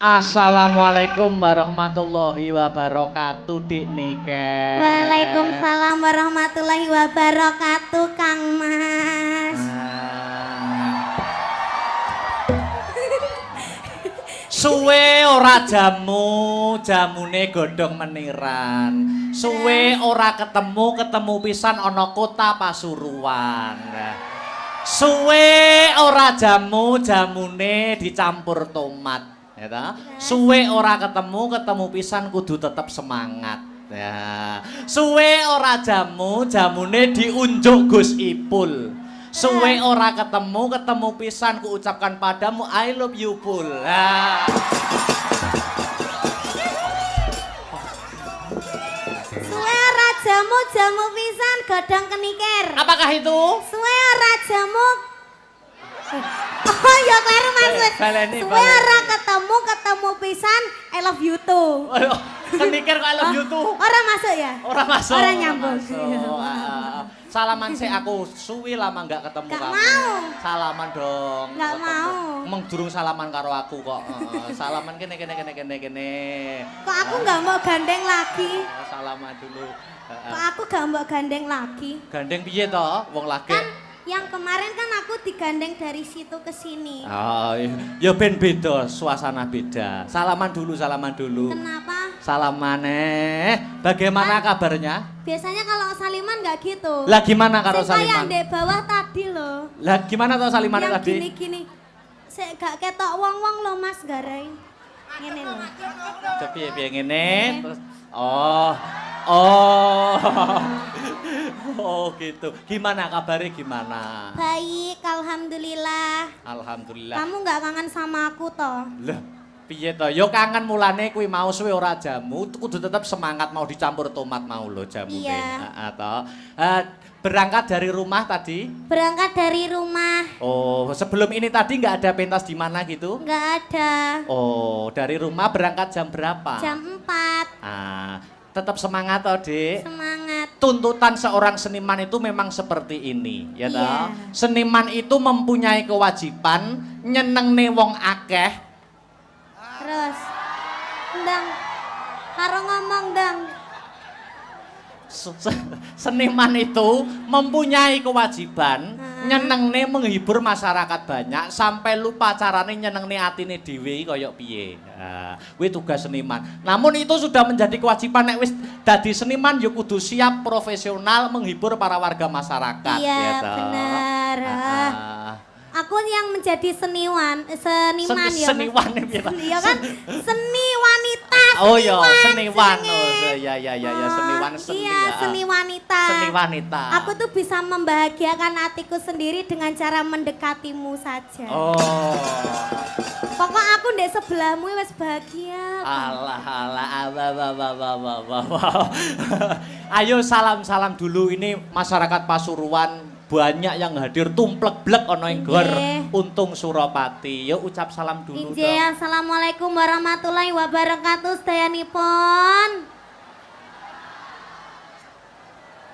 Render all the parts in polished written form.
Assalamualaikum warahmatullahi wabarakatuh, Dik Nike. Waalaikumsalam warahmatullahi wabarakatuh, Kang Mas. Suwe ora jamune godhong meniran. Suwe ora ketemu pisan ana kota Pasuruan. Suwe ora jamune dicampur tomat. Ya, suwe ora ketemu pisan kudu tetep semangat. Ya. Suwe ora jamune diunjuk Gus Ipul. Suwe ora ketemu pisan ku ucapkan padamu I love you Pul. Ya. Suwe ora jamu pisan godhong kenikir. Apakah itu? Suwe ora jamu. Oh ya kleru maksud. Suwe ora ketemu pisan I love you too. Kenikir kok I love you too. Ora masuk ya? Ora masuk. Ora nyambung. Salaman sih aku suwi lama nggak ketemu Gak kamu. mau. Salaman dong. Nggak mau. Emang durung salaman karo aku kok. Salaman kene. Kok aku nggak mau gandeng lagi? Salaman dulu. Kok aku nggak mau gandeng lagi? Gandeng piye toh? Wong lagi. Kan yang kemarin kan aku digandeng dari situ ke sini. Oh, ya ben beda, suasana beda. Salaman dulu. Kenapa? Salaman bagaimana kabarnya? Biasanya kalau saliman nggak gitu. Lah gimana karo Saya yang Saliman? di bawah tadi loh. Lah gimana toh Saliman Yang tadi? gini-gini. Saya gak ketok wong-wong loh Mas Garai. Ngene loh. Piye ngene terus oh. Oh. Oh gitu. Gimana kabarnya gimana? Baik, alhamdulillah. Alhamdulillah. Kamu nggak kangen sama aku toh? Lah piye to? Yo kangen mulane kuwi mau suwe ora jamu, kudu tetep semangat mau dicampur tomat mau lho jamune. Iya. Heeh to. Berangkat dari rumah tadi? Berangkat dari rumah. Oh, sebelum ini tadi nggak ada pentas di mana gitu? Nggak ada. Oh, dari rumah berangkat jam berapa? Jam 4. Tetap semangat toh, Dik. Semangat. Tuntutan seorang seniman itu memang seperti ini, ya toh. Iya. Seniman itu mempunyai kewajiban nyenengne wong akeh. Terus. Ndang. Karo ngomong dang. Seniman itu mempunyai kewajiban nyenengne menghibur masyarakat banyak sampai lupa carane nyenengne atine dhewe kaya piye. Kuwi tugas seniman. Namun itu sudah menjadi kewajiban nek wis dadi seniman ya kudu siap profesional menghibur para warga masyarakat. Iya, ya toh. benar. Aku yang menjadi seniman ya. Seniwan piye ta? Iya kan? Seni wanita. Oh iya, seniwan. Oh ya seniwan seni. Iya, seni wanita. Seni wanita. Aku tuh bisa membahagiakan hatiku sendiri dengan cara mendekatimu saja. Oh. Pokok aku ndek sebelahmu wis bahagia. Alah. Ayo salam dulu ini masyarakat Pasuruan banyak yang hadir tumplek-blek ana ing gor Untung Suropati. Yuk ucap salam dulu Injih, assalamualaikum warahmatullahi wabarakatuh sedayanipun.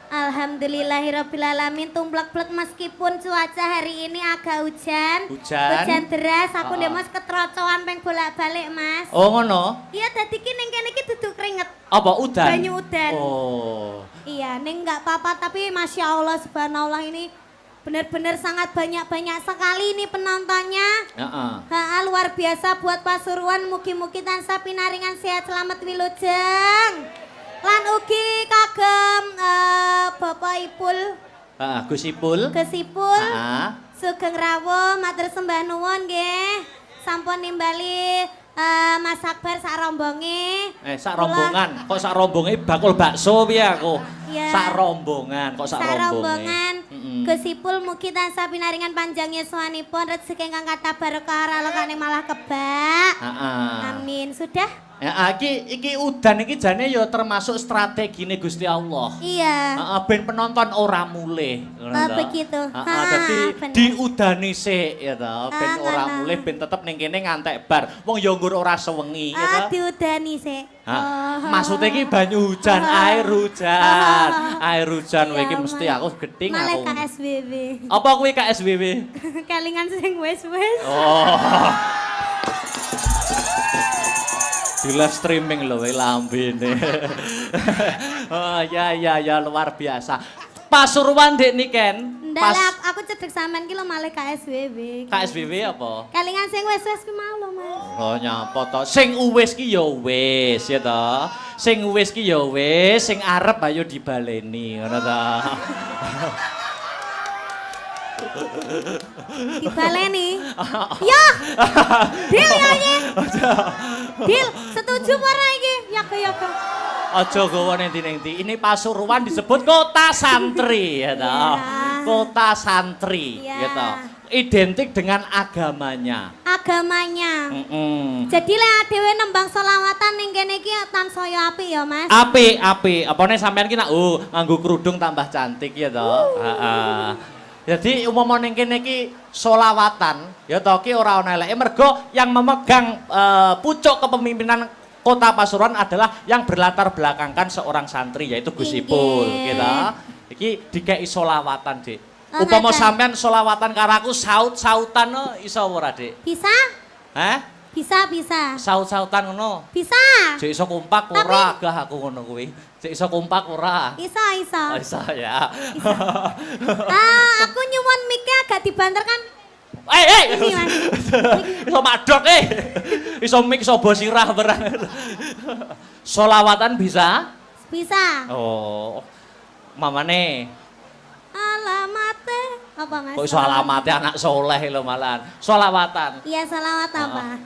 Alhamdulillahirrabbilalamin tumplek-blek meskipun cuaca hari ini agak hujan. Hujan deras, aku ndek Mas ketrocoan peng bolak-balik Mas. Oh ngono? Iya, dadi ki ning kene iki duduk keringet. Apa udan? Banyu udan. Oh. Iya, ning nggak apa-apa tapi Masya Allah subhanallah ini benar-benar sangat banyak sekali ini penontonnya. Luar biasa buat Pasuruan, mugi-mugi tansah pinaringan sehat selamat wilujeng. Lan ugi kagem Bapak Ipul. Gus Ipul. Sugeng rawuh matur sembah nuwun nggih. Sampun nimbali Mas Akbar sak rombonge. Sak rombongan. Kok sak rombonge bakul bakso piye aku? Iya. Sak rombongan, kok sak rombonge. Gus Ipul mugi tansah pinaringan panjang yuswanipun rezeki ingkang kathah barokah ralekane malah kebak. Amin. Sudah? Ya, iki udan iki jane ya termasuk strategine Gusti Allah. Iya. Ben penonton ora mulih. Begitu. Dadi diudani sik ya to, ben ora mulih ben tetep ning kene ngantek bar. Wong ya nggur ora sewengi ya to. Diudani sik. Maksudnya iki banyu hujan, air hujan. Air hujan kowe iki mesti aku geding Malah aku. KSBB. Apa kuwi KSBB? Kalingan sing wis-wis. Oh. Di live streaming lho lambene. Oh ya luar biasa. Pasuruan Dek Niken. Ndak aku cedek sampean ki lho malih KSBB. KSBB apa? Kelingan sing wis-wis ki mau lho, Mas. Oh nyapa to. Sing uwis ki ya wis ya to. Sing wis ki ya wis, sing arep ayo dibaleni ngono to. Dibaleni. Yo. Dil ya iki. Dil, setuju apa ora iki? Ya ke. Aja gawa ning ndi. Ini Pasuruan disebut kota santri ya to. Kota santri ya to. Identik dengan agamanya. Jadi lek dhewe nembang selawatan ning kene iki tansaya apik ya, Mas. Apik. Apane sampean ki nak nganggo kerudung tambah cantik ya to. Heeh. Jadi umum ning kene iki selawatan ya to ki ora ana eleke mergo yang memegang pucuk kepemimpinan Kota Pasuruan adalah yang berlatar belakangkan seorang santri yaitu Gus Ipul gitu. Iki dikei selawatan, Dik. Upama sampean selawatan karo aku saut-sautan iso ora, Dik? Bisa? Hah? Bisa. Saut-sautan ngono. Bisa. Jek iso kompak ora gah aku ngono kuwi. Jek iso kompak ora. Iso. Oh, iso ya. Bisa. Aku nyuwun mic-e agak dibanterkan. Ini, Mas. Iso madhok Iso mik iso bos sirah barang. Selawatan bisa? Bisa. Oh. Mamane. Alamate apa, Mas? Kok iso alamate anak soleh lho malahan. Selawatan. Iya, selawat apa?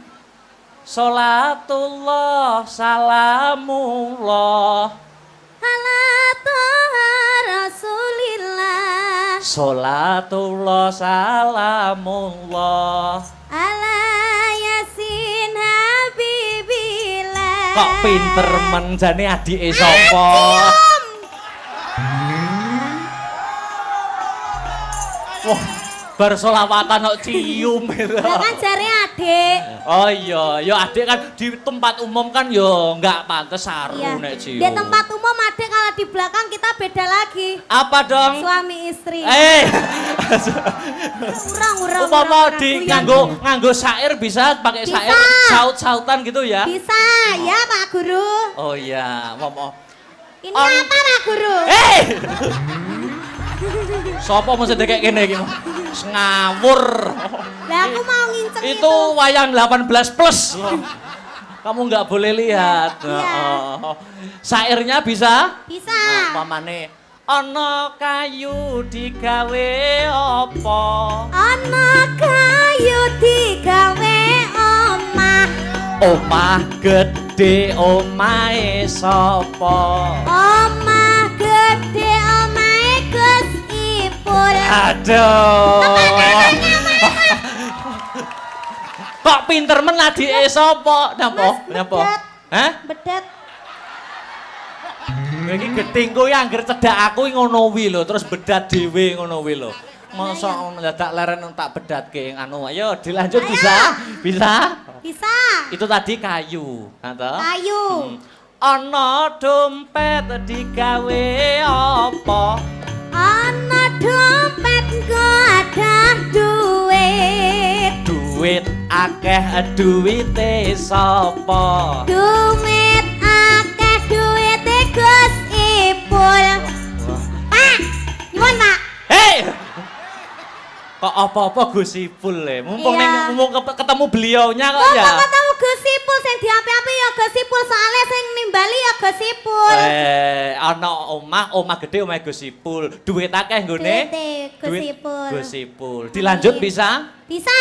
Salatullah salamullah ala toha rasulillah. Salatullah salamullah ala yasin habibillah. Kok pinter men jane adike sapa? Wah, bar selawatan kok cium gitu. Lah kan jare adik. Oh iya, ya adik kan di tempat umum kan ya enggak pantes saru nek cium. Di tempat umum adik kalau di belakang kita beda lagi. Apa dong? Suami istri. Urang. Upama di nganggo syair bisa pakai syair saut-sautan gitu ya? Bisa, ya Pak Guru. Oh iya, ngomong. Ini apa Pak Guru? Sopo mesti kayak gini iki? Ngawur. Lah aku mau nginceng itu. Itu wayang 18 plus. Kamu nggak boleh lihat. Iya. Syairnya bisa? Bisa. Pamane ana kayu digawe apa? Ana kayu digawe omah. Omah gede omahe sapa? Omah gede omahe Gus Ipul. Aduh. Kok pinter men adike sapa? Napa? Hah? Bedet. Iki getingku ya anggere cedak aku ngono wi lho, terus bedat dhewe ngono wi lho. Masa mendadak leren tak bedatke anu. Ayo dilanjut bisa? Bisa? Bisa. Itu tadi kayu, to? Kayu. Ana dompet digawe apa? Ana dompet nggo ada duit. Duit akeh duwite sapa? Duit akeh duwite Gus Ipul. Pak, nyuwun Pak. Hei! Kok apa-apa Gus Ipul mumpung ketemu beliaunya kok ya. Kok ketemu Gus Ipul sing diapi-api ya Gus Ipul soalnya sing nimbali ya Gus Ipul. Ana omah gede omah Gus Ipul. Duit akeh nggone? Gus Ipul. Dilanjut bisa? Bisa.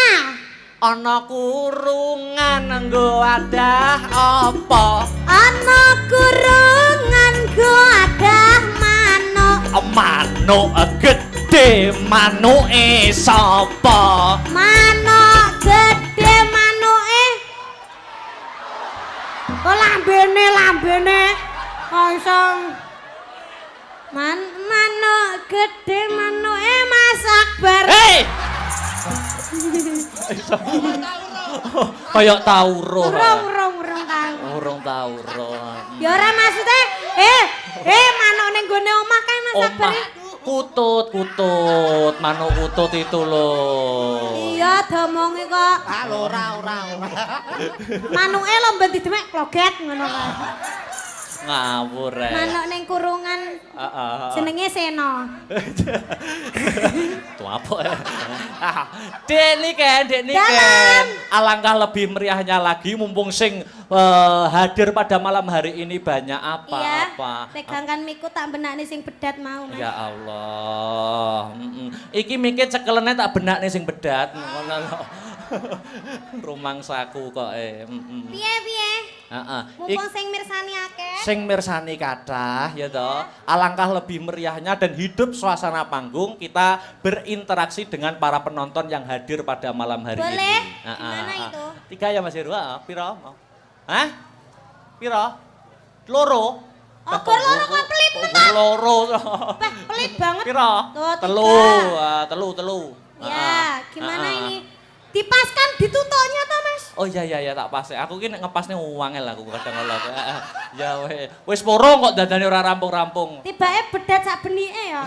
Ana kurungan nggo wadah apa? Ana kurungan nggo wadah manuk. Manuk gede manuke sapa? Manuk gede manuke. Kok lambene. Kosong. Manuk gede manuke Mas Akbar. Hei! Kayak tauro. Urung tauro. Ya ora maksudnya, manuk ning gone omah kan Mas Akbar. Kutut, manuk kutut itu loh. Iya, domongi kok. Ah, ora. Manuke lho mbek didemek kloget ngono kae. Ngawur rek. Manuk ning kurungan. Jenenge Seno. Tuh apa ya? Dek niken. Alangkah lebih meriahnya lagi mumpung sing hadir pada malam hari ini banyak apa. Iya, pegangkan miku tak benakne sing bedat mau, Mas. Ya Allah. Iki mikir cekelene tak benakne sing bedat ngono lho. Rumangsaku kok Piye? Heeh. Mumpung sing mirsani akeh. Sing mirsani kathah ya toh. Alangkah lebih meriahnya dan hidup suasana panggung kita berinteraksi dengan para penonton yang hadir pada malam hari ini. Boleh? Gimana itu? 3 ya Mas Heru. Piro? Hah? Piro? Loro? Oh, loro kok pelit tenan. Loro. Pelit banget. Piro? Tuh, 3. Telu. Ya, gimana ini? Dipaskan ditutoknya toh, Mas? Oh iya tak pas. Aku ki nek ngepasne wangel aku kadang kala. Ya wis poro kok dadane ora rampung-rampung. Tibake bedat sak benike ya.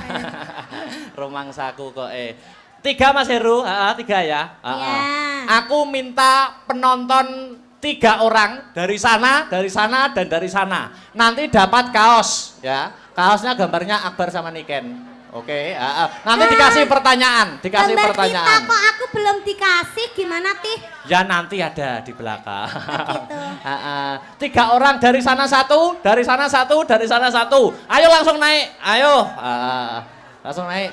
Rumangsaku kok 3 Mas Heru, 3 ya. Iya. Aku minta penonton 3 orang dari sana, dan dari sana. Nanti dapat kaos ya. Kaosnya gambarnya Akbar sama Niken. Oke, nanti dikasih pertanyaan, Kita kok aku belum dikasih, gimana Tih? Ya nanti ada di belakang. Gitu. 3 orang dari sana 1, dari sana 1, dari sana 1. Ayo langsung naik, ayo. Langsung naik.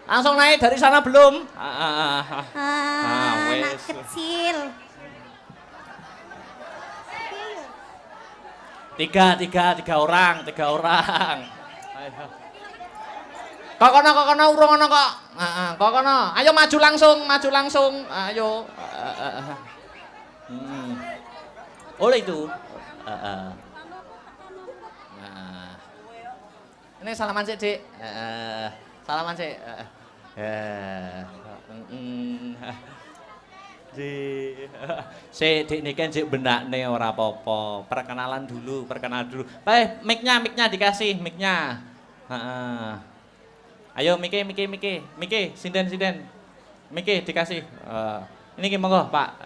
Langsung naik dari sana belum? Anak kecil. 3 orang. Ayo. Kok kono urung ono kok. Kok kono. Ayo maju langsung. Ayo. Oleh itu. Ini salaman sih, Dik. Salaman sih. Dik niken sik benakne ora apa-apa. Perkenalan dulu. Mic-nya dikasih, mic-nya. Ayo Miki, sinden. Miki dikasih. Ini ki monggo, Pak.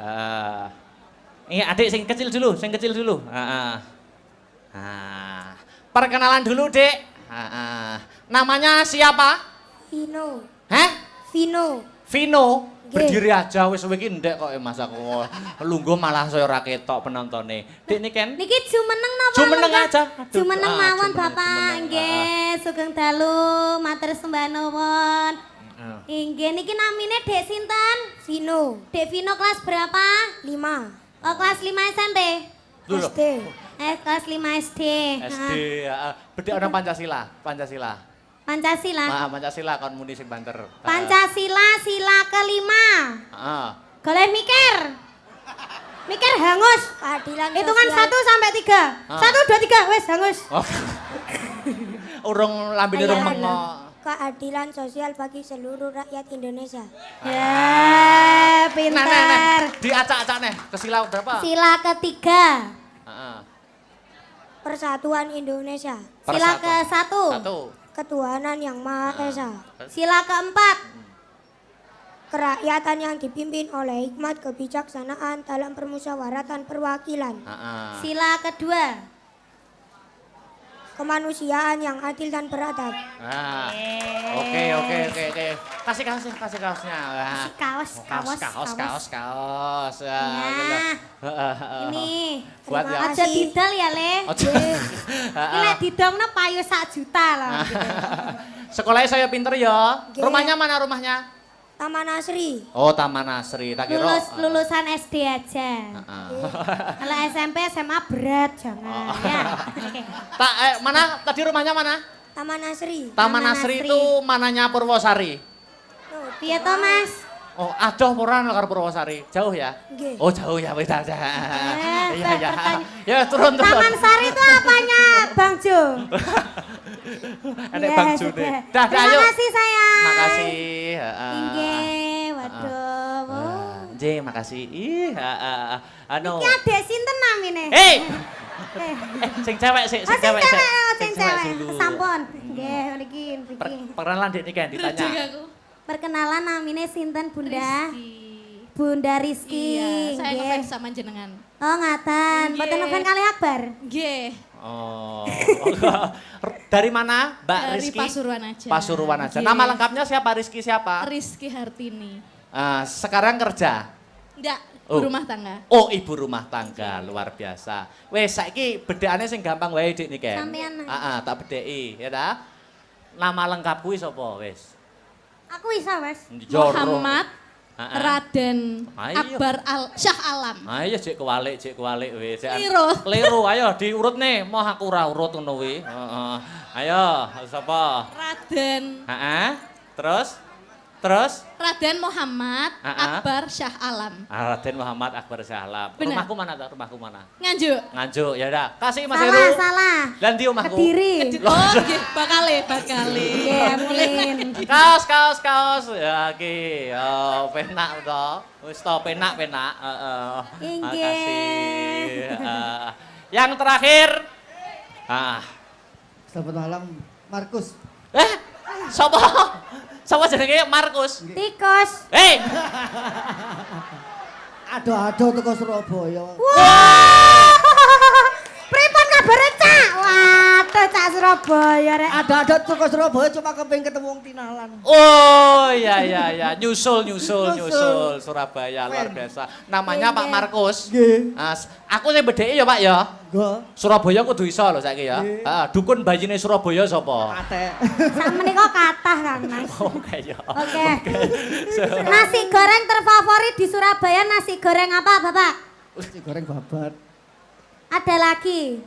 Ini adik sing kecil dulu. Perkenalan dulu, Dek. Namanya siapa? Vino. Hah? Vino. Berdiri aja wis kowe iki ndek kok Mas aku lungguh malah saya ora ketok penontone. Dik niken. Niki jumeneng napa? Jumeneng aja. Jumeneng mawon Bapak. Nggih, sugeng dalu, matur sembah nuwun. Nggih, niki namine Dek sinten? Vino. Dek Vino kelas berapa? 5. Oh, kelas 5 SMP. SD. Kelas 5 SD. SD, bedek orang Pancasila. Pancasila kon muni sing banter. Pancasila sila kelima. Goleh mikir hangus. Keadilan Hitungan sosial. 1 sampai 3. 1, 2, 3, wes hangus. Urung lambene urung mengo. Keadilan sosial bagi seluruh rakyat Indonesia. Ya, pintar. Nah, diacak-acak nih, ke sila berapa? Sila ketiga. Persatuan Indonesia. Sila ke-1. 1. Ketuhanan yang Maha Esa. Sila ke-4. Kerakyatan yang dipimpin oleh hikmat kebijaksanaan dalam permusyawaratan perwakilan. Sila kedua. Kemanusiaan yang adil dan beradab. Oke. Kasih kaosnya. Kaos. Ya. Ini. Buat ya. Aja didol ya, Le. Ini didongno payu 1 juta loh. Sekolahnya saya pinter ya. Oke. Rumahnya mana rumahnya? Taman Asri. Oh, Taman Asri. Tak kira. Lulusan SD aja. Kalau SMP SMA berat jangan ya. Mana tadi rumahnya mana? Taman Asri. Taman Asri itu mananya Purwosari. Piye to, Mas? Oh, adoh pura karo Purwosari. Jauh ya? Nggih. Oh, jauh ya, wis aja. Iya. Ya, turun. Taman Sari itu apanya, Bang Jo? Enek Bang June. Dah, ayo. Terima kasih sayang. Makasih. Inggih, waduh. Nggih, makasih. Anu. Iki adek sinten namine? Hei. Sing cewek sik, sing cewek sik. Sing cewek. dulu. Sampun. Nggih, mriki. Perkenalan Dik Niken ditanya. Perkenalan namine sinten Bunda? Rizky. Bunda Rizky. Iya, saya nggih. ngefans sama jenengan. Oh ngaten, Nggih. mboten ngefans kali Akbar. Nggih. Oh. Dari mana Mbak Dari Rizky? Pasuruan aja. Pasuruan aja. Nggih. Nama lengkapnya siapa? Rizky siapa? Rizky Hartini. Sekarang kerja. Enggak, Oh. rumah tangga. Oh, ibu rumah tangga, luar biasa. Wes saiki bedekane sing gampang wae Dik Niken. Sampeyan. Tak bedeki, ya ta? Nama lengkap kuwi sapa wes? Aku bisa, Wes. Muhammad Ah. Raden Ayo. Akbar Syah Alam. Ayo cek kewalik wes. Keliru. Keliru, ayo diurut nih. Mau aku ora urut ngono kuwi. Heeh. Ayo, sapa? Raden Heeh. Terus? Raden Muhammad Akbar Syah Alam. Raden Muhammad Akbar Syahlam. Benar. Rumahku mana tak? Rumahku mana? Nganjuk. Nganjuk, ya udah. Kasih Mas Salah, Heru. salah. Lan ndi omahku? Kediri. Oh, nggih, bakale. Nggih, amin. Kaos. Ya ki, penak to. Wis to penak. Heeh. Inggih. Makasih. Yang terakhir. Selamat malam, Markus. Sapa jenenge Markus? Tikus. Hei, Aduh teko Surabaya. Wah. Pripun kabare, Cak? Waduh, Cak Surabaya rek. Ada teko Surabaya cuma kepengin ketemu wong Tinalan. oh ya, nyusul Surabaya luar Keren. biasa. Namanya Pak Nggih. Markus. Nggih. Aku sing bedheki ya Pak ya. Go. Surabaya kudu iso lho saiki ya. Nggih. Dukun bayine Surabaya sapa? Ate. Sak menika kathah Kang Mas. Oke ya. Oke. Nasi goreng terfavorit di Surabaya nasi goreng apa, Bapak? Nasi goreng babat. Ada lagi.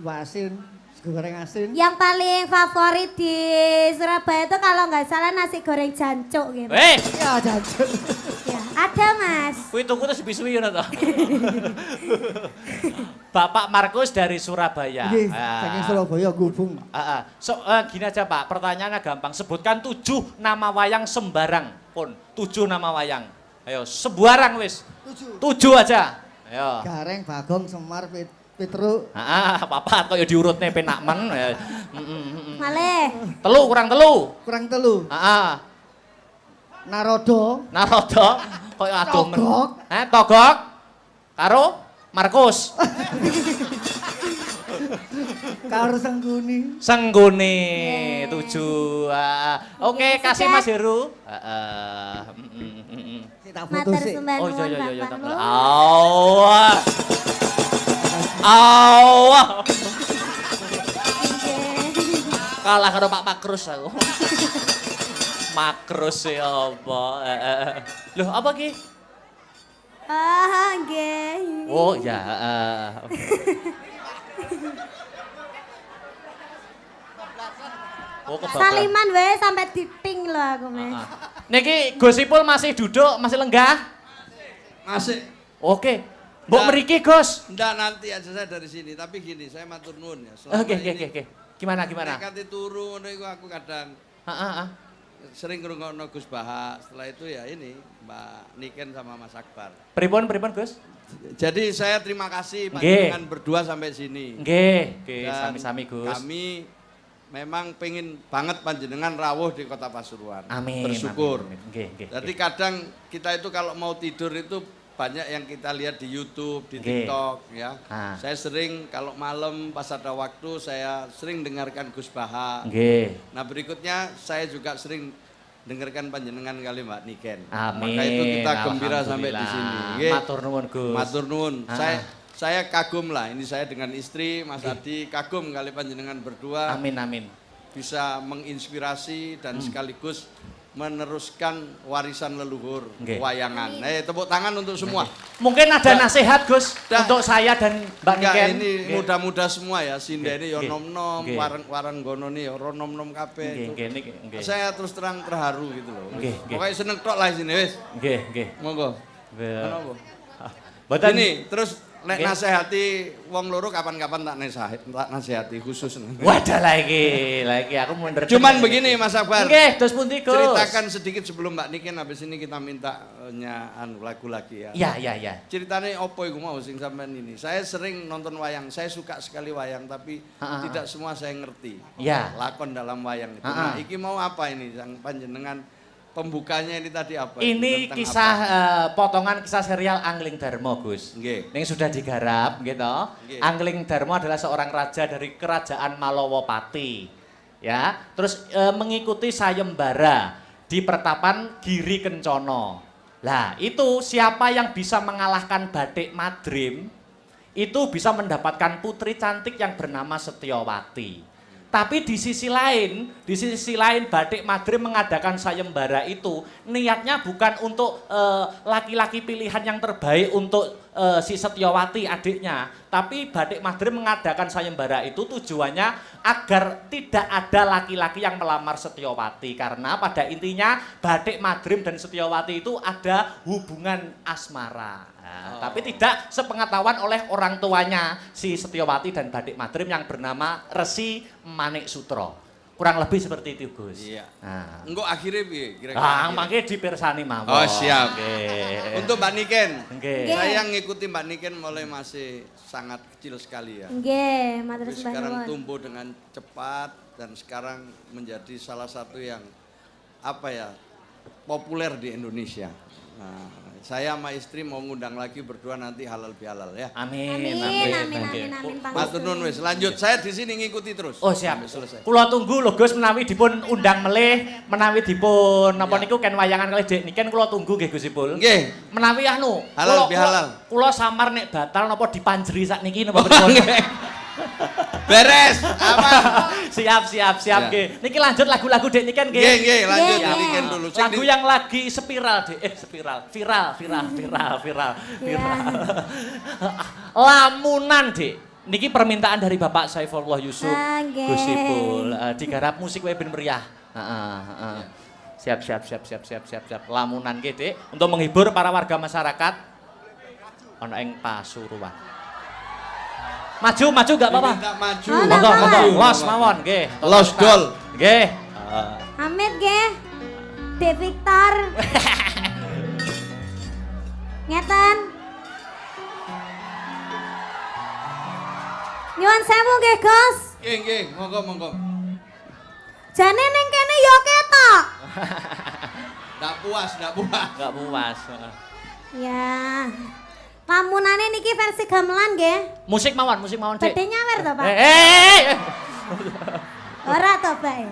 Asin, nasi goreng asin. Yang paling favorit di Surabaya itu kalau nggak salah nasi goreng jancuk gitu. Ya jajan. Ya, ada Mas. Kuwi tuku terus bisuwi ngono to. Bapak Markus dari Surabaya. Nggih, saking Surabaya gubung. Gini aja Pak, pertanyaannya gampang. Sebutkan 7 nama wayang sembarang pun. 7 nama wayang. Ayo, sembarang wis. 7 aja. Ayo. Gareng, Bagong, Semar, Petruk. Papa kok ya diurutne penak men. Malih. Kurang telu. Kurang telu. Narodo. Narodo kok aduh men. Togok. Togok. Karo Markus. Karo Sengguni. Sengguni 7. Oke, kasih Mas Heru. Tak Matur foto sih. sembah Oh nuwun iya. Bapak. Awah. Nggih. Kalah karo Pak Makrus aku. Makrus ya apa? Loh, apa ki? Nggih. Oh ya. Oh, kebablas. Saliman wae sampai diting lho aku Mas. Niki Gosipul masih duduk, masih lenggah? Masih. Oke. Mbok mriki, Gus. Enggak, nanti aja saya dari sini. Tapi gini, saya matur nuwun ya. Selama Oke. ini Gimana? Nekati turu ngono iku aku kadang sering ngrungokno Gus Baha. Setelah itu ya ini Mbak Niken sama Mas Akbar. Pripun, Gus? Jadi saya terima kasih Nggih. panjenengan berdua sampai sini. Nggih, Dan sami-sami, Gus. Kami memang pengen banget panjenengan rawuh di Kota Pasuruan. Amin. Bersyukur. Amin. Nggih. Jadi kadang kita itu kalau mau tidur itu banyak yang kita lihat di YouTube, di Nggih. TikTok ya. Ah. Saya sering kalau malam pas ada waktu saya sering dengarkan Gus Baha. Nggih. Nah berikutnya saya juga sering dengarkan panjenengan kali Mbak Niken. Amin. Maka itu kita gembira sampai di sini. Nggih. Matur nuwun, Gus. Matur nuwun. Ah. Saya kagum lah. Ini saya dengan istri Mas Adi kagum kali panjenengan berdua Amin. bisa menginspirasi dan sekaligus meneruskan warisan leluhur Nggih. wayangan. Tepuk tangan untuk semua. Mungkin ada nasihat, Gus, Dah. untuk saya dan Mbak Enggak, Niken. ini Nggih. muda-muda semua ya. Sindene yo Nggih. nom-nom, Nggih. wareng gono nih yo nom-nom kabeh. Nggih, nggih. Saya terus terang terharu gitu loh. Nggih, nggih. Pokoknya seneng tok lah sini wis. Nggih. Monggo. Nggih. Kenapa? Mboten Ini terus Nek nasihati wong loro kapan-kapan tak nasihati khusus. Wadah lagi aku mundur. Cuman begini Mas Akbar. Nggih, terus pundi Gus? Ceritakan sedikit sebelum Mbak Niken, habis ini kita minta lagu lagi ya. Ya. Ceritanya opo iku mau sing sampean ini. Saya sering nonton wayang, saya suka sekali wayang tapi tidak semua saya ngerti. Ya. Lakon dalam wayang itu. Nah, iki mau apa ini yang panjenengan pembukanya ini tadi apa? Ini kisah potongan kisah serial Angling Darmo, Gus. Nggih. Yang sudah digarap gitu. Nggih. Angling Darmo adalah seorang raja dari kerajaan Malowopati. Ya, terus mengikuti sayembara di pertapan Giri Kencana. Lah, itu siapa yang bisa mengalahkan Bathik Madrim itu bisa mendapatkan putri cantik yang bernama Setyowati. Tapi di sisi lain Bathik Madrim mengadakan sayembara itu niatnya bukan untuk laki-laki pilihan yang terbaik untuk si Setyowati adiknya. Tapi Bathik Madrim mengadakan sayembara itu tujuannya agar tidak ada laki-laki yang melamar Setyowati. Karena pada intinya Bathik Madrim dan Setyowati itu ada hubungan asmara. Nah, tapi tidak sepengetahuan oleh orang tuanya si Setyowati dan Bathik Madrim yang bernama Resi Manik Sutro. Kurang lebih seperti itu, Gus. Iya. Nah. Engko akhirnya piye kira-kira? Mangke dipirsani mawon. Oh, siap. Nggih. Untuk Mbak Niken. Nggih. Saya ngikuti Mbak Niken mulai masih sangat kecil sekali ya. Nggih, matur Tapi sembah sekarang nuwun. tumbuh dengan cepat dan sekarang menjadi salah satu yang populer di Indonesia. Nah, saya sama istri mau ngundang lagi berdua nanti halal bihalal ya. Amin. Amin. Matur nuwun wis. Lanjut, saya di sini ngikuti terus. Oh siap. Sampai selesai. Kula tunggu lho Gus menawi dipun undang melih, menawi dipun napa niku ken wayangan kalih Dek Niken kula tunggu nggih Gus Ipul. Nggih. Menawi anu Halal bihalal. Kula samar nek batal napa dipanjeri sakniki napa pripun? Beres, aman. Siap Ya. nggih. Niki lanjut lagu-lagu Dek Niken nggih. Nggih, lanjut Nggih. Mbak Niken dulu. Sing Lagu di- yang lagi viral. Lamunan, Dek. Niki permintaan dari Bapak Saifullah Yusuf. Nggih. Gus Ipul digarap musik wae ben meriah. Heeh. Siap. Lamunan nggih, Dek, untuk menghibur para warga masyarakat ana ing Pasuruan. Maju gak apa-apa. Minta maju. Monggo, los mawon nggih. Los dol. Nggih. Amit nggih. Dek Victor. Ngeten. Nyuwun sewu nggih, Gus. Nggih, monggo. Jane ning kene ya ketok. Ndak puas. Enggak puas. Ya. Lamunane niki versi gamelan nggih. Musik mawon, Dek. Badhe nyawer to, Pak? Ora to, Pak.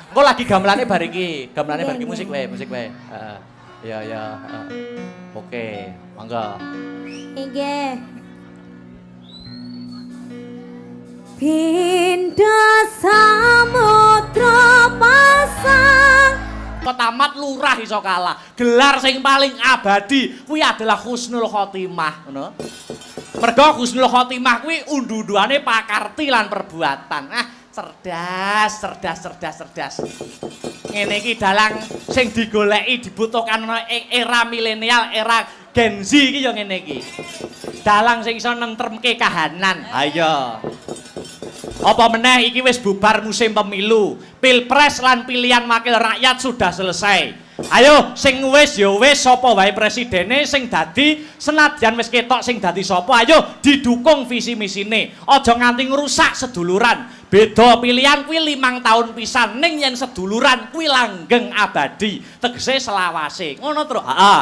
Engko lagi gamelane bar iki. Gamelane bar iki Nggih, musik wae. Ya. Oke, monggo. Nggih. Pinda samudra pasang. Tamat lurah iso kalah. Gelar sing paling abadi kuwi adalah Husnul Khotimah, ngono. Mergo Husnul Khotimah kuwi undu-unduane pakarti lan perbuatan. Cerdas. Ngene iki dalang sing digoleki dibutuhkan ing era milenial, era Gen Z iki ya ngene iki. Dalang sing iso nentremke kahanan. Ayo. Apa meneh iki wis bubar musim pemilu. Pilpres lan pilihan wakil rakyat sudah selesai. Ayo sing wis ya wis sapa wae presidene sing dadi senadyan wis ketok sing dadi sapa ayo didukung visi misine. Aja nganti ngrusak seduluran. Beda pilihan kuwi 5 tahun pisan ning yen seduluran kuwi langgeng abadi. Tegese selawase. Ngono, Truk. Heeh.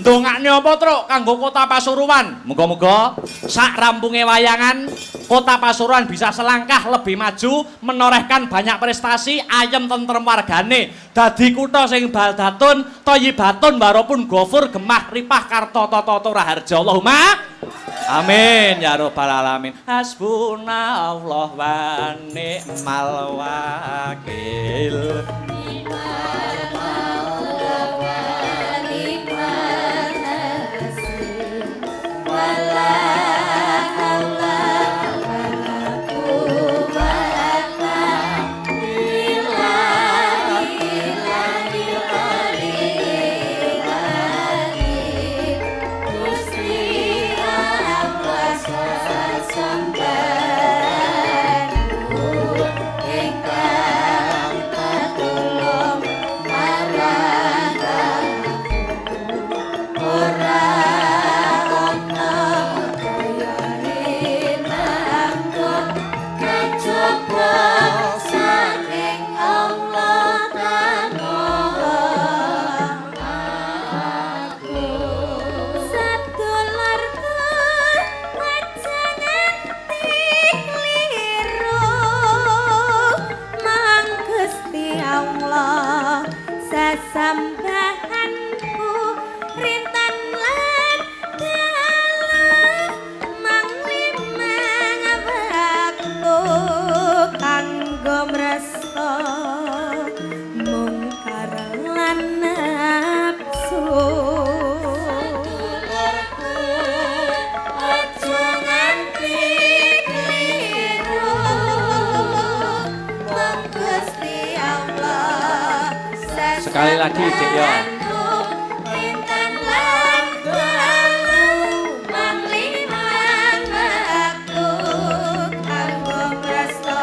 Ndongakne apa, Truk, kanggo Kota Pasuruan? Muga-muga sak rampunge wayangan Kota Pasuruan bisa selangkah lebih maju, menorehkan banyak prestasi, ayem tentrem wargane. Dadi kutha sing baldatun, thayyibatun, warapun gofur, gemah, ripah, karta, tata, raharja. Allahumma amin ya rabbal alamin. Hasbunallah wa ni'mal wakil. sesambahanku rintan lan dalah manglimang waktu kanggo mresta mungkar lan nafsu aja nganti kliru mong Gusti Allah Sekali lagi, Dik, ya. Rintan lan dalu manglimang waktu kanggo mresta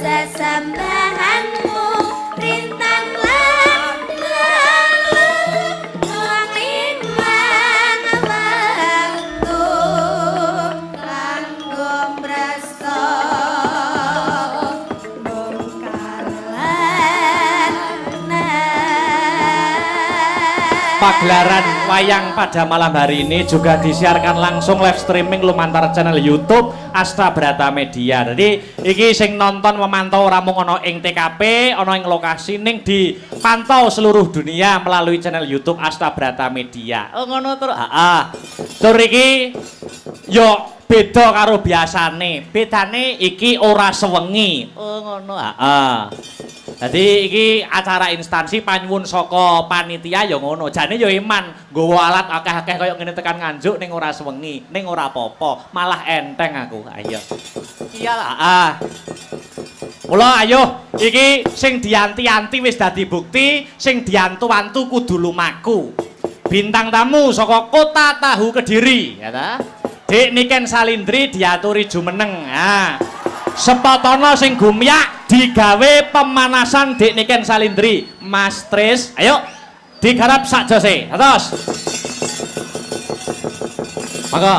Sesambahanmu rintan lan dalu manglimang waktu kanggo mresta bongkar lan Pagelaran wayang pada malam hari ini juga disiarkan langsung live streaming lumantar channel YouTube Asta Brata Media. Jadi iki sing nonton memantau ramung ono ing TKP, ono ing lokasi ning dipantau seluruh dunia melalui channel YouTube Asta Brata Media. Oh ngono terus. Tur iki yo beda karo biasane. Bedane iki ora sewengi. Oh ngono. Jadi iki acara instansi panyuwun saka panitia ya ngono. Jane ya iman nggawa alat akeh-akeh kaya ngene tekan Nganjuk ning ora sewengi, ning ora apa-apa, malah enteng aku. Ayo. Iyalah. Mula ayo iki sing dianti-anti wis dadi bukti, sing diantu-antu kudu lumaku. Bintang tamu saka Kota Tahu Kediri, ya ta? Dik Niken Salindri diaturi jumeneng. Sepotono sing gumyak digawe pemanasan Dik Niken Salindri. Mas Tris, ayo digarap sak jose. Terus. Monggo.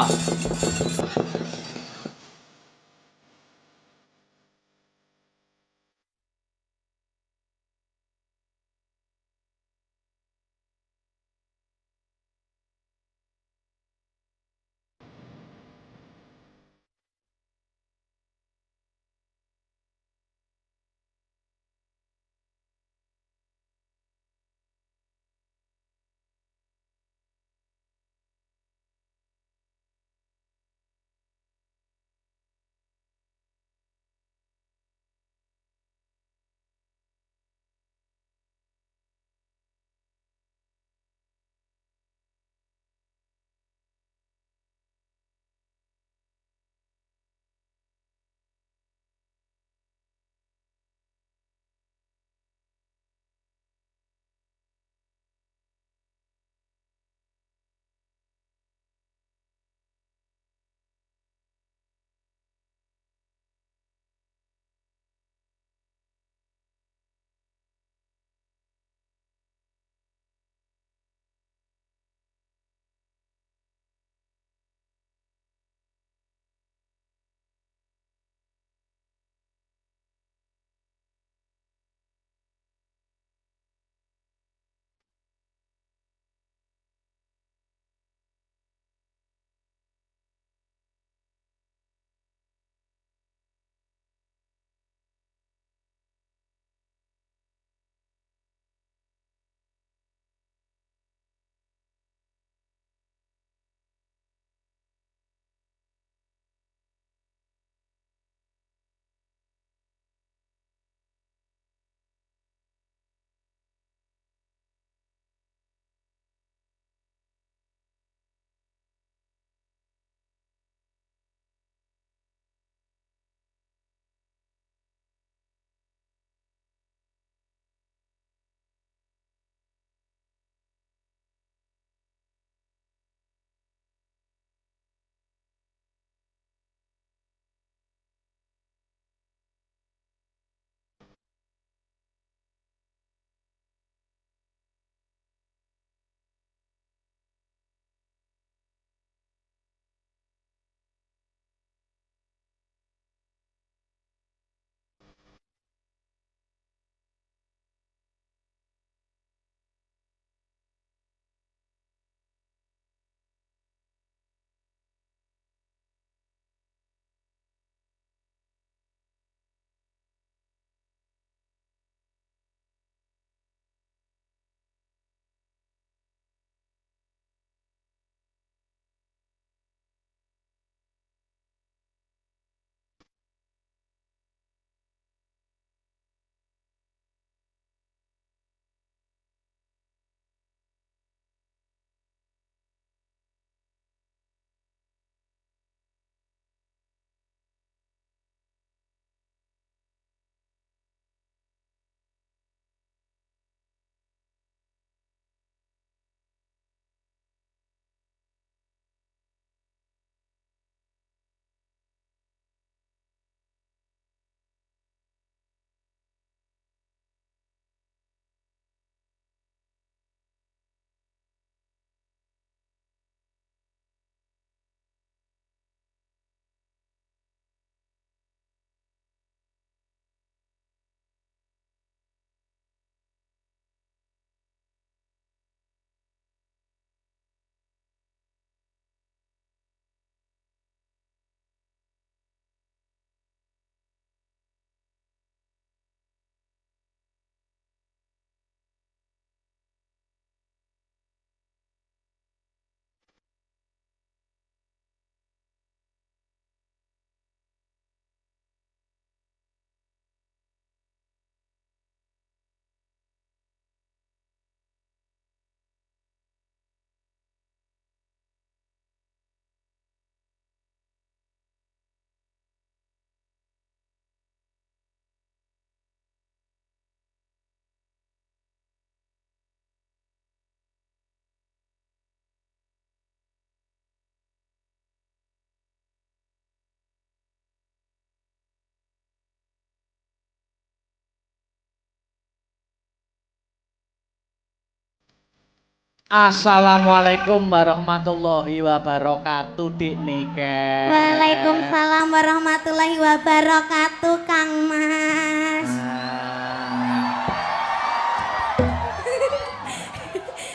Assalamualaikum warahmatullahi wabarakatuh, Dik Niken. Waalaikumsalam warahmatullahi wabarakatuh, Kang Mas.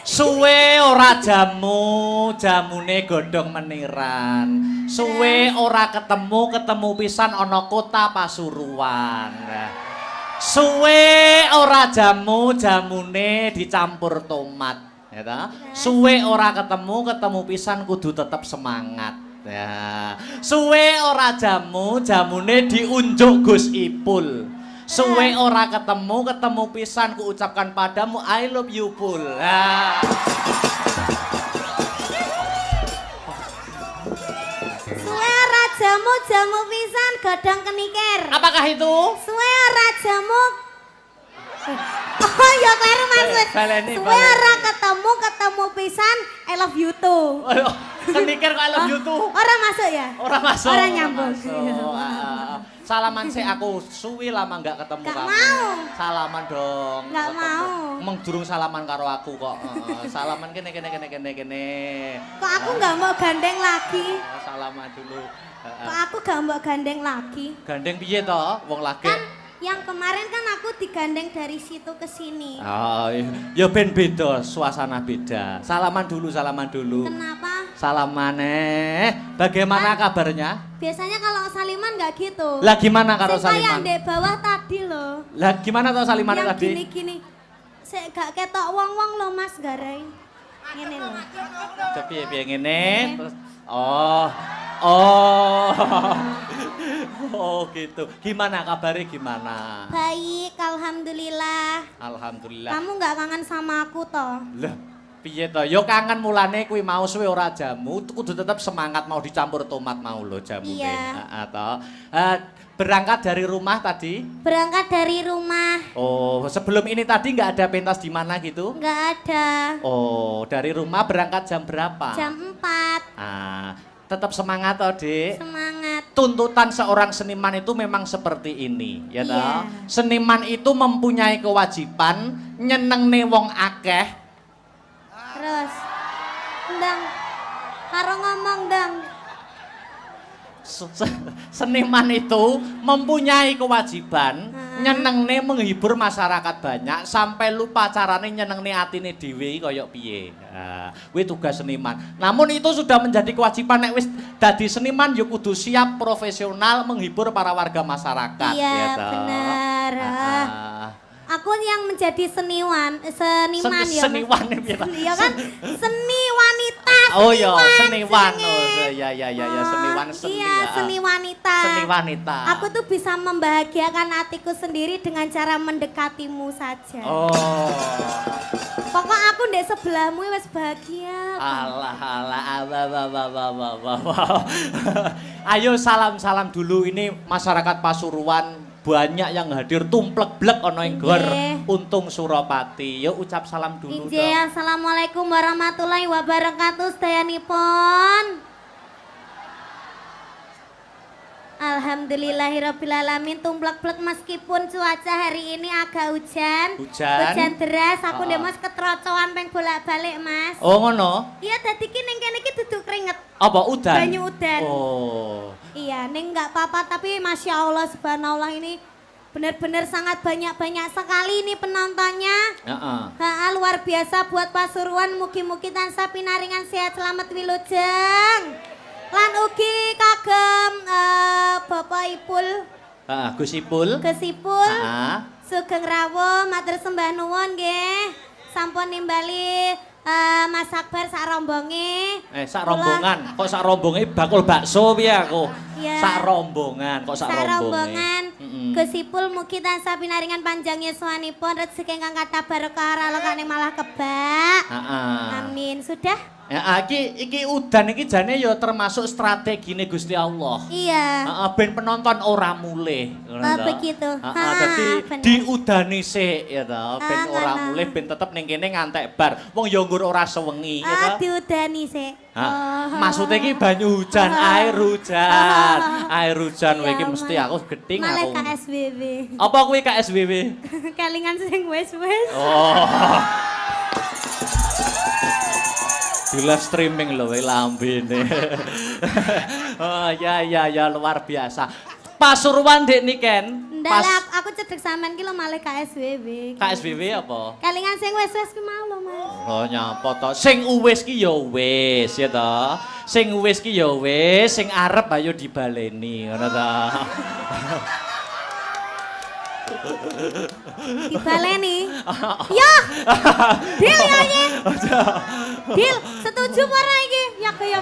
Suwe ora jamune godhong meniran. Suwe ora ketemu pisan ana kota Pasuruan. Suwe ora jamune dicampur tomat. Ya ta? Suwe ora ketemu pisan kudu tetep semangat. Ya. Suwe ora jamune diunjuk Gus Ipul. Suwe ora ketemu pisan ku ucapkan padamu I love you Pul. Ya. Suwe ora jamu pisan godhong kenikir. Apakah itu? Suwe ora jamu. Oh ya kleru maksud. Suwe ora ketemu pisan I love you too. Kenikir kok I love you too. Ora masuk ya? Ora masuk. Ora nyambung. Salaman sih aku suwi lama nggak ketemu Nggak kamu. mau. Salaman dong. Nggak mau. Emang durung salaman karo aku kok. Salaman kene. Kok aku nggak mau gandeng lagi? Salaman dulu. Kok aku nggak mau gandeng lagi? Gandeng piye toh? Wong lagi. Kan yang kemarin kan aku digandeng dari situ ke sini. Oh, ya ben beda, suasana beda. Salaman dulu. Kenapa? Salaman bagaimana kabarnya? Biasanya kalau saliman nggak gitu. Lah gimana karo Sing kayak saliman? ndek bawah tadi loh. Lah gimana toh saliman Yang tadi? gini-gini. Sik gak ketok wong-wong loh Mas Garai. Ngene loh. Piye ngene terus oh gitu. Gimana kabarnya gimana? Baik, alhamdulillah. Alhamdulillah. Kamu nggak kangen sama aku toh? Lah piye to? Yo kangen mulane kuwi mau suwe ora jamu, kudu tetep semangat mau dicampur tomat mau lho jamune. Iya. Heeh to. Berangkat dari rumah tadi? Berangkat dari rumah. Oh, sebelum ini tadi nggak ada pentas di mana gitu? Nggak ada. Oh, dari rumah berangkat jam berapa? Jam 4. Tetap semangat toh, Dik. Semangat. Tuntutan seorang seniman itu memang seperti ini, ya toh. Iya. Seniman itu mempunyai kewajiban nyenengne wong akeh. Terus. Ndang. Karo ngomong dang. Seniman itu mempunyai kewajiban nyenengne menghibur masyarakat banyak sampai lupa carane nyenengne atine dhewe kaya piye. Kuwi tugas seniman. Namun itu sudah menjadi kewajiban nek wis dadi seniman ya kudu siap profesional menghibur para warga masyarakat. Iya, ya toh. benar. Aku yang menjadi seniman ya. Seniwan Iya kan? Seni wanita. Oh iya, seniwan. Oh ya seniwan seni. Iya, seni wanita. Seni wanita. Aku tuh bisa membahagiakan hatiku sendiri dengan cara mendekatimu saja. Oh. Pokok aku ndek sebelahmu wis bahagia. Alah. Ayo salam dulu ini masyarakat Pasuruan banyak yang hadir tumplek-blek ana ing gor Untung Suropati. Yuk ucap salam dulu Inje, assalamualaikum warahmatullahi wabarakatuh sedayanipun. Alhamdulillahirrabbilalamin tumplek-blek meskipun cuaca hari ini agak hujan deras, aku ndek Mas ketrocoan peng bolak-balik Mas. Oh ngono? Iya dadi ki ning kene iki duduk keringet. Apa udan? Banyu udan. Oh. Iya, ning enggak apa-apa tapi Masya Allah subhanallah ini benar-benar sangat banyak sekali ini penontonnya. Luar biasa buat Pasuruan, mugi-mugi tansah pinaringan sehat selamat wilujeng. Lan ugi kagem Bapak Ipul. Gus Ipul. Sugeng rawuh matur sembah nuwun nggih. Sampun nimbali Mas Akbar sak rombonge. Sak rombongan. Kok sak rombonge bakul bakso piye aku? Iya. Sak rombongan, kok sak rombongan. Gus Ipul mugi tansah pinaringan panjang yuswanipun rezeki ingkang kathah barokah ralokane malah kebak. Amin. Sudah? Ya, iki udan iki jane ya termasuk strategine Gusti Allah. Iya. Ben penonton ora mulih. Begitu. Dadi diudani sik ya to, ben ora mulih ben tetep ning kene ngantek bar. Wong ya nggur ora sewengi ya to. Diudani sik. Maksudnya iki banyu hujan, air hujan. Air hujan kowe iki mesti aku geding aku. Malah KSBB. Apa kuwi KSBB? Kelingan sing wis-wis. Oh. Di live streaming loh lambene. Oh ya luar biasa. Pasuruan Dek Niken. Ndak lah, aku cedek sampean ki lho malih KSBB. KSBB apa? Kelingan sing wis-wis ki mau lho, Mas. Oh nyapa to. Sing uwis ki ya wis ya to. Sing uwis ki ya wis, sing arep ayo dibaleni ngono to. Dibaleni. Yo. Dil ya ye. Dil, setuju apa ora iki? Ya ya.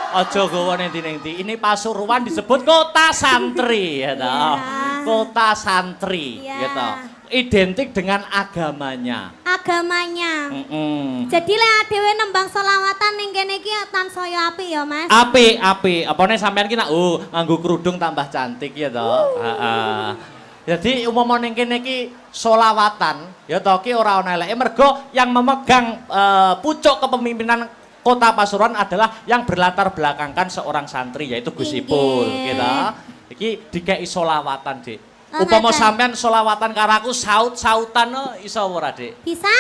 Aja gawa ning ndi. Ini Pasuruan disebut kota santri ya toh. Kota santri gitu. Identik dengan agamanya. Agamanya. Jadi lek dhewe nembang selawatan ning kene iki tansaya apik ya, Mas. Apik. Apane sampean ki nak nganggo kerudung tambah cantik ya toh. Heeh. Jadi umpama ning kene iki selawatan ya toh ki ora ana eleke mergo yang memegang pucuk kepemimpinan Kota Pasuruan adalah yang berlatar belakangkan seorang santri yaitu Gus Ipul gitu. Iki dikei solawatan, Dik. Upama sampean solawatan karo aku saut-sautan iso ora, Dik? Bisa?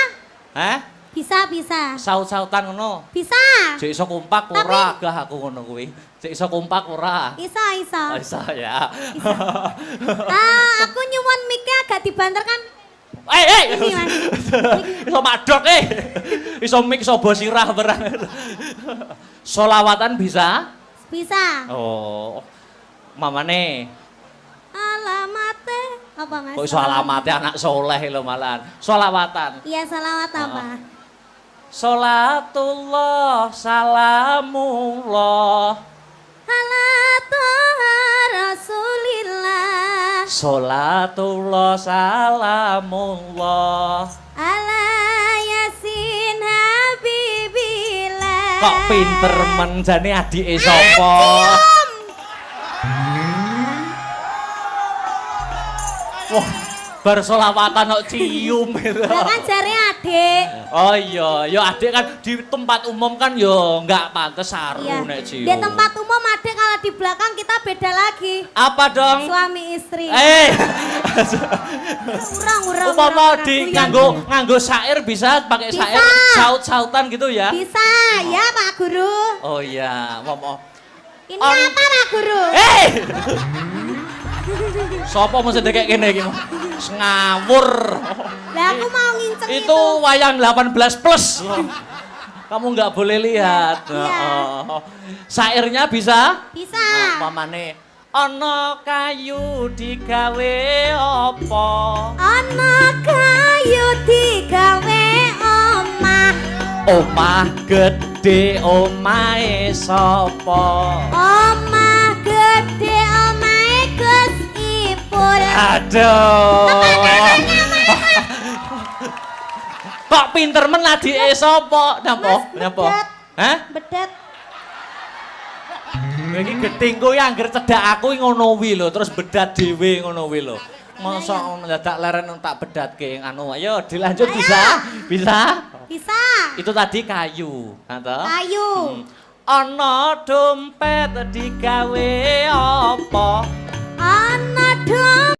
Hah? Bisa. Saut-sautan ngono. Bisa. Jek iso kompak ora gah aku ngono kuwi. Jek iso kompak ora. Iso. Oh, iso ya. Bisa. Aku nyuwun mic-e agak dibanterkan. Ini, Mas. Iso madok Iso mik iso bos sirah barang. Solawatan bisa? Bisa. Oh. Mamane. Alamate apa, Mas? Kok iso alamate anak soleh lho malahan. Solawatan. Iya, selawat apa? Salatullah salamullah ala toha rasulillah Salatullah salamullah ala yasin habibillah. Kok pinter men jane adike sapa? Wah, bar selawatan kok cium gitu. Lah kan jare adik. Oh iya, ya adik kan di tempat umum kan yo enggak pantes saru nek cium. Di tempat umum adik kalau di belakang kita beda lagi. Apa dong? Suami istri. Urang. Upama di nganggo syair bisa pakai syair saut-sautan gitu ya? Bisa, ya Pak Guru. Oh iya, Ini apa Pak Guru? Sopo mesti kayak gini iki? Ngawur. Lah aku mau nginceng itu. Itu wayang 18 plus. Kamu nggak boleh lihat. Iya. Syairnya bisa? Bisa. Mamane ana kayu digawe apa? Ana kayu digawe omah. Omah gede omahe sapa? Omah gede omahe Gus Ipul. Aduh. Kok pinter men adike sapa? Napa? Hah? Bedet. Iki getingku ya angger cedak aku ngono wi lho, terus bedat dhewe ngono wi lho. Mosok dadak leren tak bedatke anu. Ayo dilanjut bisa? Bisa? Bisa. Itu tadi kayu, Kayu. Ana dompet digawe apa? Ana